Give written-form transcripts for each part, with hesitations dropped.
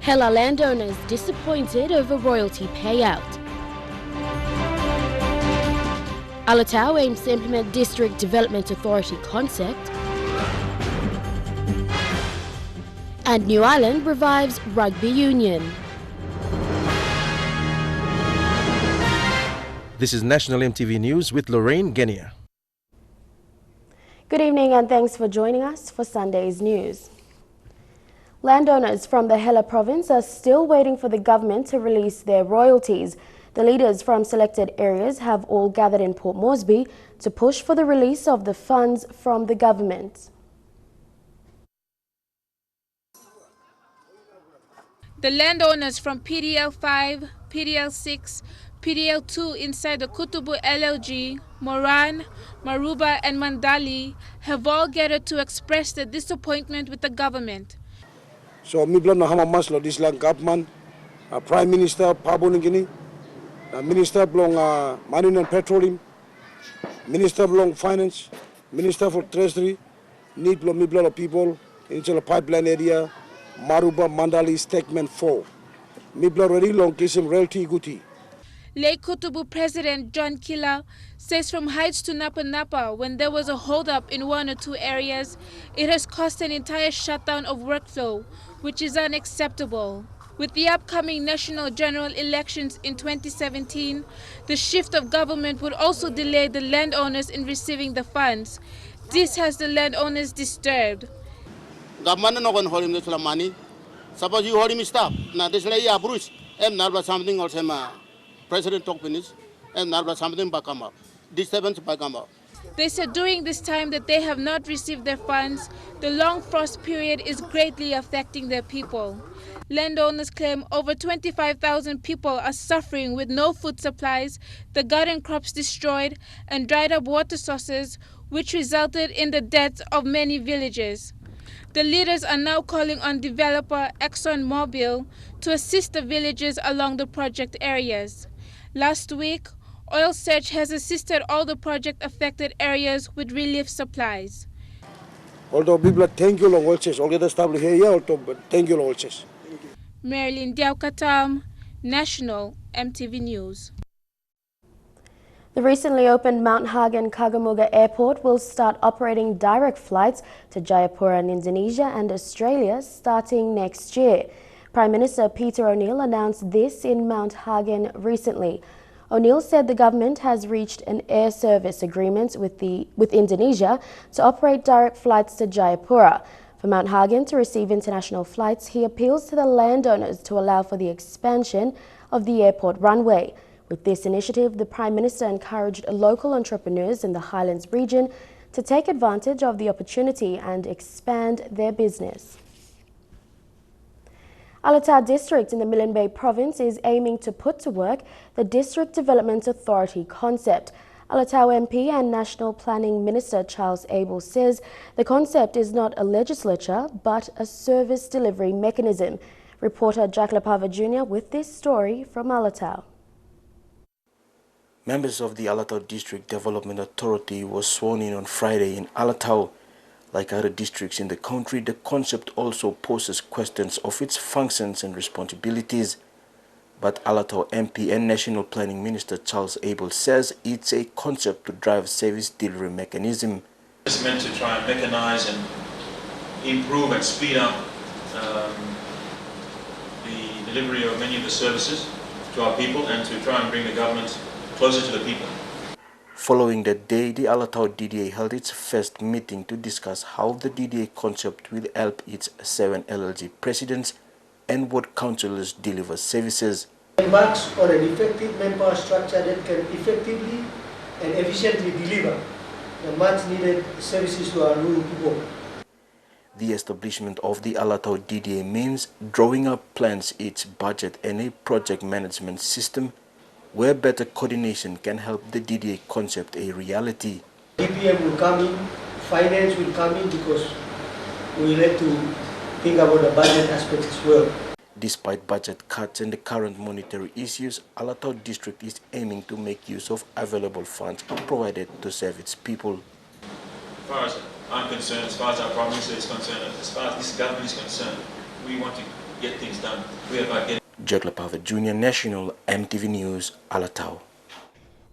Hela landowners disappointed over royalty payout. Alatau aims to implement District Development Authority concept. And New Ireland revives rugby union. This is National EMTV News with Lorraine Genia. Good evening and thanks for joining us for Sunday's news. Landowners from the Hela province are still waiting for the government to release their royalties. The leaders from selected areas have all gathered in Port Moresby to push for the release of the funds from the government. The landowners from PDL 5, PDL 6, PDL 2 inside the Kutubu LLG, Moran, Maruba and Mandali have all gathered to express their disappointment with the government. So mi blon na hama maslo this land government, Prime Minister Paboningini, Minister blong Marine and Petroleum, Minister blong Finance, Minister for Treasury, need blong mi blon of people in the pipeline area, Maruba Mandali Statement 4. Mi blon really long kisim realty guti. Lake Kutubu President John Killa says from Heights to Napa Napa, when there was a hold-up in one or two areas, it has caused an entire shutdown of workflow, which is unacceptable. With the upcoming national general elections in 2017, the shift of government would also delay the landowners in receiving the funds. This has the landowners disturbed. Government no going to hold him this money. Suppose you hold him stop. Now this lay a Bruce. Not something else. President talk finish. Not something back up. Disturbance back up. They said during this time that they have not received their funds, the long frost period is greatly affecting their people. Landowners claim over 25,000 people are suffering with no food supplies, the garden crops destroyed, and dried up water sources, which resulted in the deaths of many villagers. The leaders are now calling on developer ExxonMobil to assist the villagers along the project areas. Last week, Oil Search has assisted all the project-affected areas with relief supplies. Although people thank you long also, all get established here, but thank you also. Marilyn Diaukatam, National EMTV News. The recently opened Mount Hagen Kagamurga Airport will start operating direct flights to Jayapura in Indonesia and Australia starting next year. Prime Minister Peter O'Neill announced this in Mount Hagen recently. O'Neill said the government has reached an air service agreement with Indonesia to operate direct flights to Jayapura. For Mount Hagen to receive international flights, he appeals to the landowners to allow for the expansion of the airport runway. With this initiative, the Prime Minister encouraged local entrepreneurs in the Highlands region to take advantage of the opportunity and expand their business. Alatau District in the Milne Bay Province is aiming to put to work the District Development Authority concept. Alatau MP and National Planning Minister Charles Abel says the concept is not a legislature but a service delivery mechanism. Reporter Jack Lapava Jr. with this story from Alatau. Members of the Alatau District Development Authority were sworn in on Friday in Alatau. Like other districts in the country, the concept also poses questions of its functions and responsibilities. But Alatau MP and National Planning Minister Charles Abel says it's a concept to drive service delivery mechanism. It's meant to try and mechanize and improve and speed up the delivery of many of the services to our people and to try and bring the government closer to the people. Following that day, the Alatau DDA held its first meeting to discuss how the DDA concept will help its 7 LLG presidents and ward councillors deliver services. Embarks on an effective manpower structure that can effectively and efficiently deliver the much needed services to our rural people. The establishment of the Alatau DDA means drawing up plans, its budget and a project management system where better coordination can help the DDA concept a reality. DPM will come in, finance will come in because we have to think about the budget aspect as well. Despite budget cuts and the current monetary issues, Alatau District is aiming to make use of available funds provided to serve its people. As far as I'm concerned, as far as our Prime Minister is concerned, as far as this government is concerned, we want to get things done. We are about getting Jack Lapava Jr., National MTV News, Alatau.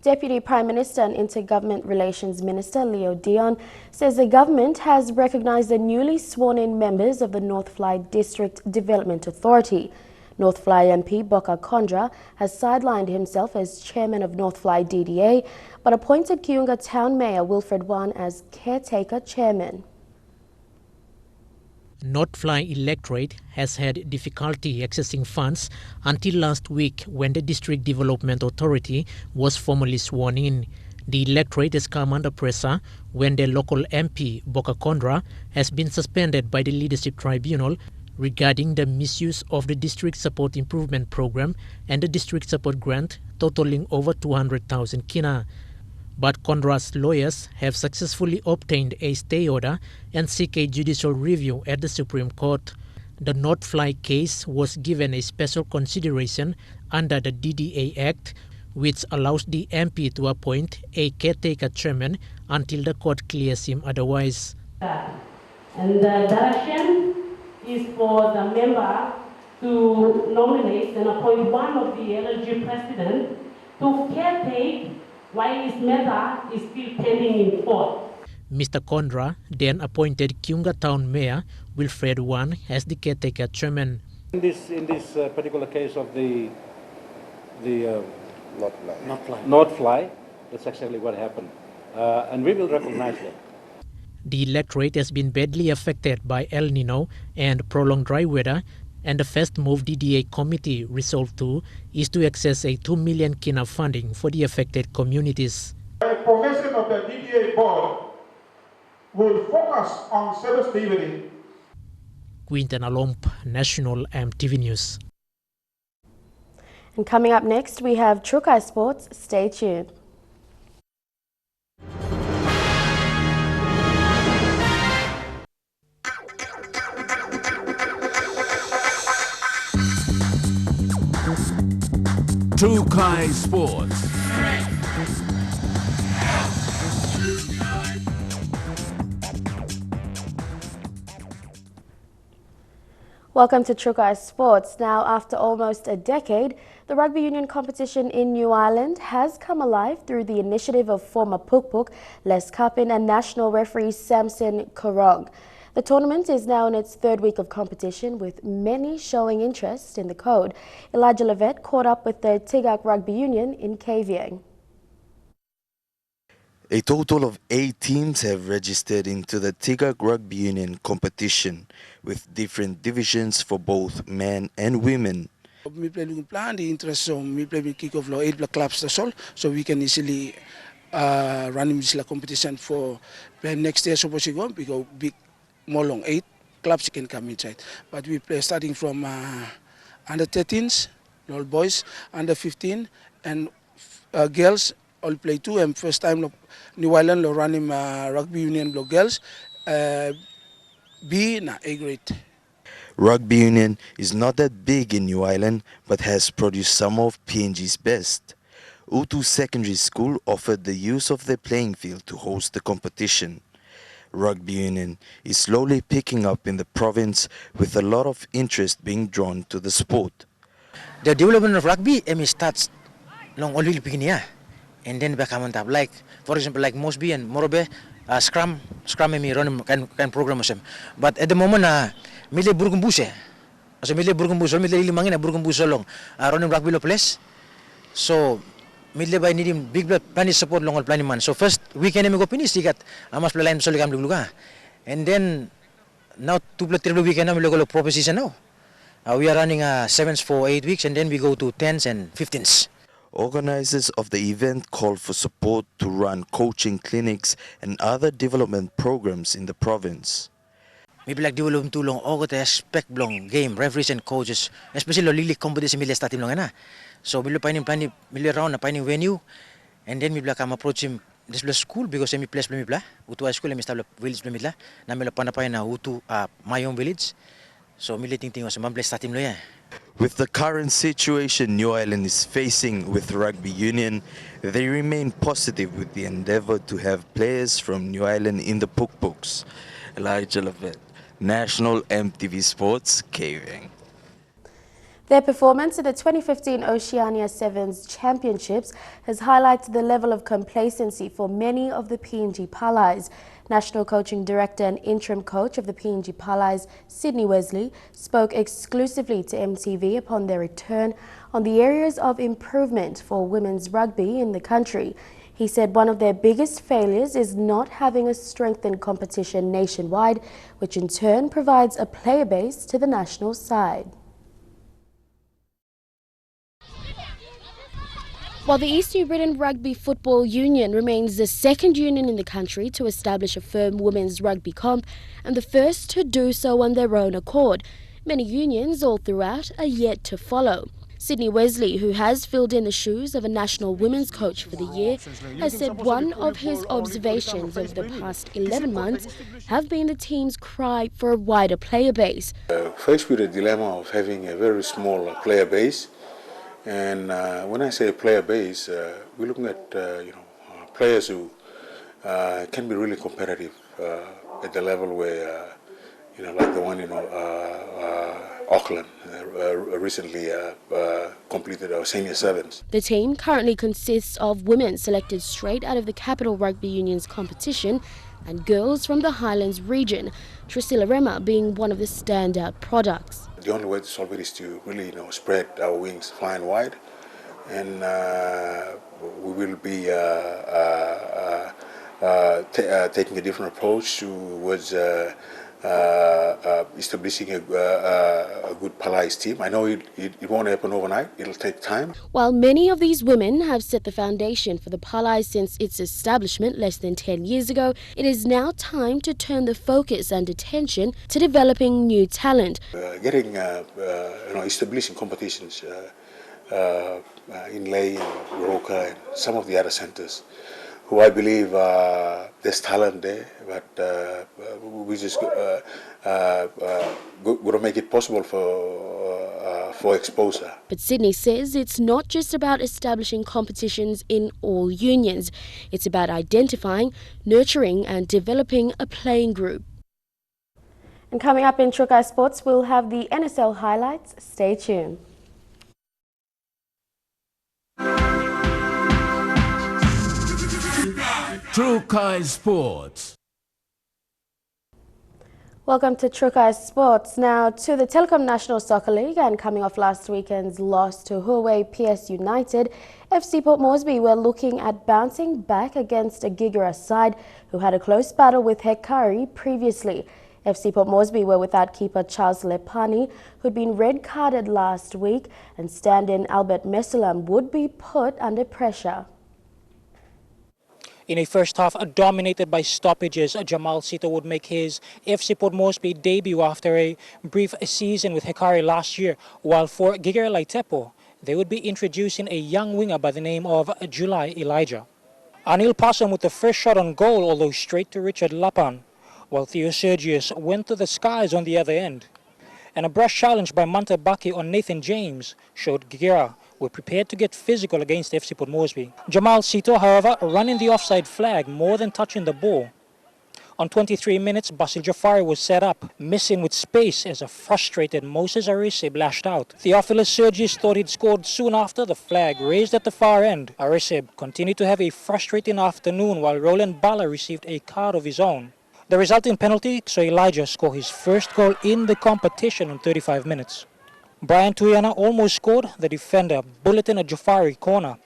Deputy Prime Minister and Intergovernment Relations Minister Leo Dion says the government has recognized the newly sworn-in members of the North Fly District Development Authority. North Fly MP Boka Kondra has sidelined himself as chairman of North Fly DDA, but appointed Kiunga Town Mayor Wilfred Wan as caretaker chairman. North Fly electorate has had difficulty accessing funds until last week when the District Development Authority was formally sworn in. The electorate has come under pressure when the local MP, Boka Kondra, has been suspended by the Leadership Tribunal regarding the misuse of the District Support Improvement Program and the District Support Grant totaling over 200,000 kina. But Kondra's lawyers have successfully obtained a stay order and seek a judicial review at the Supreme Court. The North Fly case was given a special consideration under the DDA Act, which allows the MP to appoint a caretaker chairman until the court clears him otherwise. And the direction is for the member to nominate and appoint one of the LG president to caretake while his matter is still pending in court. Mr. Kondra then appointed Kiunga Town Mayor Wilfred Wan as the caretaker chairman. In this particular case of the North Fly, that's exactly what happened, and we will recognize that. The electorate has been badly affected by El Nino and prolonged dry weather, and the first move DDA committee resolved to is to access a 2 million kina funding for the affected communities. The profession of the DDA board will focus on self-stability. Quinton Alomp, National MTV News. And coming up next, we have Trukai Sports. Stay tuned. Trukai Sports. Welcome to Trukai Sports. Now, after almost a decade, the rugby union competition in New Ireland has come alive through the initiative of former Puk Les Kapin and national referee Samson Korong. The tournament is now in its third week of competition, with many showing interest in the code. Elijah Levette caught up with the Tigak Rugby Union in Kavieng. A total of 8 teams have registered into the Tigak Rugby Union competition, with different divisions for both men and women. We play with plan the interest so we play with kick off law 8 clubs that's all, so we can easily run this competition for next year suppose you go because big more long 8 clubs can come inside, but we play starting from under 13s, all boys, under 15 and girls all play too, and first time New Ireland running rugby union girls B na A grade. Rugby Union is not that big in New Ireland, but has produced some of PNG's best. Utu Secondary School offered the use of their playing field to host the competition. Rugby Union is slowly picking up in the province, with a lot of interest being drawn to the sport. The development of rugby starts long only beginning, and then become on top. Like for example, like Mosby and Morobe, Scrum run can program them. But at the moment, mili burgumbuse, so mili burgumbuse, mili limangin burgumbuse long, running rugby place. So mili by needing big plan support long planning man. So first weekend we go finish, sigat amas plan soli kam luga, and then now 2 weekend we go proposition now. We are running 7s for 8 weeks, and then we go to 10s and 15s. Organizers of the event called for support to run coaching clinics and other development programs in the province. Maybe like develop tulong o ko aspect long game referees and coaches, especially lili competition mili start long na. So mili mili round na paning venue, and then maybe come approach him this school because mi place mi bla utu high school mi stable village mi bla na mila panapay na utu mayong village. So mili ting was mamble start lo ya. With the current situation New Ireland is facing with rugby union, they remain positive with the endeavor to have players from New Ireland in the Puk. Elijah Levette, National MTV Sports, Kavieng. Their performance in the 2015 Oceania Sevens Championships has highlighted the level of complacency for many of the PNG Palais. National Coaching Director and Interim Coach of the PNG Palais, Sydney Wesley, spoke exclusively to EMTV upon their return on the areas of improvement for women's rugby in the country. He said one of their biggest failures is not having a strengthened competition nationwide, which in turn provides a player base to the national side. While the East New Britain Rugby Football Union remains the second union in the country to establish a firm women's rugby comp and the first to do so on their own accord, many unions all throughout are yet to follow. Sydney Wesley, who has filled in the shoes of a national women's coach for the year, has said one of his observations over the past 11 months have been the team's cry for a wider player base. Faced with the dilemma of having a very small player base, and when I say player base, we're looking at players who can be really competitive at the level where like the one Auckland recently completed our senior sevens. The team currently consists of women selected straight out of the Capital Rugby Union's competition and girls from the Highlands region, Trisila Rema being one of the standout products. The only way to solve it is to really spread our wings flying wide, and we will be taking a different approach towards establishing a good Palais team. I know it won't happen overnight, it'll take time. While many of these women have set the foundation for the Palais since its establishment less than 10 years ago, it is now time to turn the focus and attention to developing new talent. Establishing competitions in Ley and Roka and some of the other centres, who I believe there's talent there, but we just got to make it possible for exposure. But Sydney says it's not just about establishing competitions in all unions. It's about identifying, nurturing and developing a playing group. And coming up in Trukai Sports, we'll have the NSL highlights. Stay tuned. Trukai Sports. Welcome to Trukai Sports. Now to the Telecom National Soccer League, and coming off last weekend's loss to Huawei PS United, FC Port Moresby were looking at bouncing back against a Gigera side who had a close battle with Hekari previously. FC Port Moresby were without keeper Charles Lepani, who'd been red-carded last week, and stand-in Albert Mesulam would be put under pressure. In a first half dominated by stoppages, Jamal Sito would make his FC Port Moresby debut after a brief season with Hekari last year, while for Gigera Laitepo, they would be introducing a young winger by the name of July Elijah. Anil Pasam with the first shot on goal, although straight to Richard Lapan, while Theo Sergius went to the skies on the other end. And a brush challenge by Manta Baki on Nathan James showed Gigera were prepared to get physical against FC Port Moresby. Jamal Sito, however, running the offside flag more than touching the ball. On 23 minutes, Basil Jafari was set up, missing with space as a frustrated Moses Arisib lashed out. Theophilus Sergius thought he'd scored soon after the flag raised at the far end. Arisib continued to have a frustrating afternoon while Roland Bala received a card of his own. The resulting penalty saw Elijah score his first goal in the competition in 35 minutes. Brian Tuyana almost scored, the defender bulleting a Jafari corner.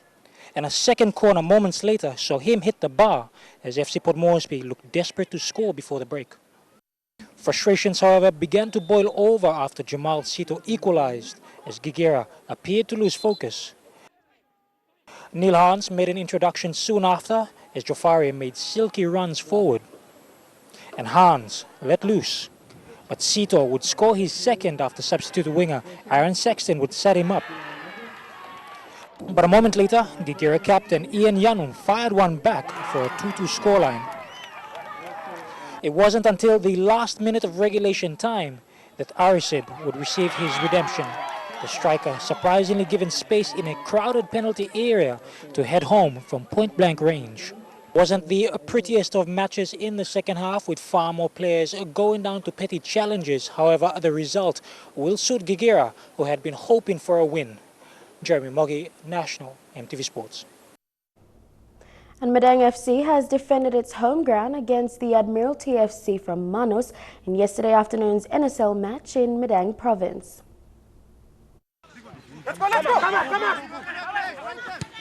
And a second corner moments later saw him hit the bar as FC Port Moresby looked desperate to score before the break. Frustrations, however, began to boil over after Jamal Sito equalized as Gigera appeared to lose focus. Neil Hans made an introduction soon after as Jafari made silky runs forward. And Hans let loose. But Sito would score his second after substitute winger Aaron Sexton would set him up. But a moment later, Gigera captain Ian Yanung fired one back for a 2-2 scoreline. It wasn't until the last minute of regulation time that Arisib would receive his redemption. The striker surprisingly given space in a crowded penalty area to head home from point-blank range. Wasn't the prettiest of matches in the second half, with far more players going down to petty challenges. However, the result will suit Gigera, who had been hoping for a win. Jeremy Moggy, National EMTV Sports. And Medang FC has defended its home ground against the Admiralty FC from Manus in yesterday afternoon's NSL match in Medang province.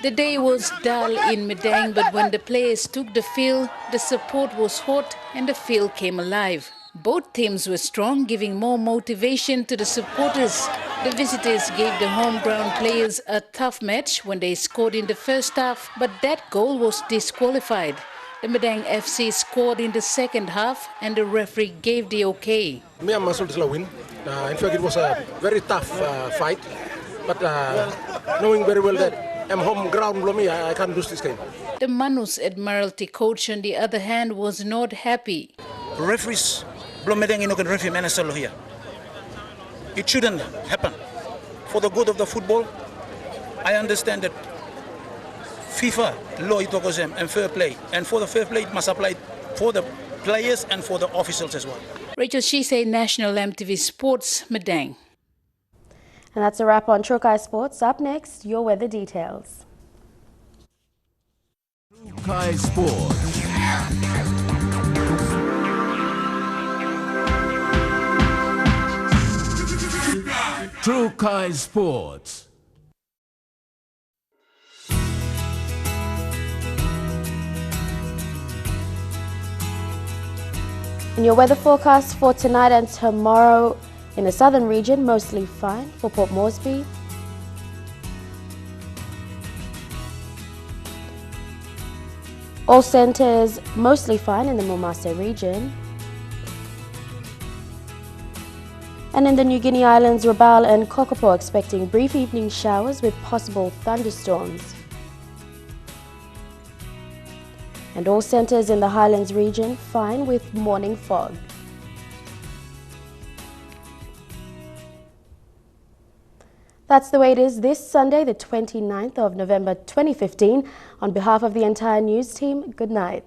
The day was dull in Medang, but when the players took the field, the support was hot and the field came alive. Both teams were strong, giving more motivation to the supporters. The visitors gave the home ground players a tough match when they scored in the first half, but that goal was disqualified. The Medang FC scored in the second half and the referee gave the okay. Me and Masul win. In fact, it was a very tough fight, but knowing very well that I'm home ground below me, I can't lose this game. The Manus Admiralty coach, on the other hand, was not happy. Referees belum Medang ino kan referee NSL here. It shouldn't happen. For the good of the football, I understand that FIFA law it goes and fair play, and for the fair play it must apply for the players and for the officials as well. Rachel Shise, National EMTV Sports, Medang. And that's a wrap on True Kai Sports. Up next, your weather details. True Kai Sports. True Kai Sports. In your weather forecast for tonight and tomorrow, in the southern region, mostly fine for Port Moresby. All centres mostly fine in the Momase region. And in the New Guinea Islands, Rabaul and Kokopo expecting brief evening showers with possible thunderstorms. And all centres in the Highlands region fine with morning fog. That's the way it is this Sunday, the 29th of November 2015. On behalf of the entire news team, good night.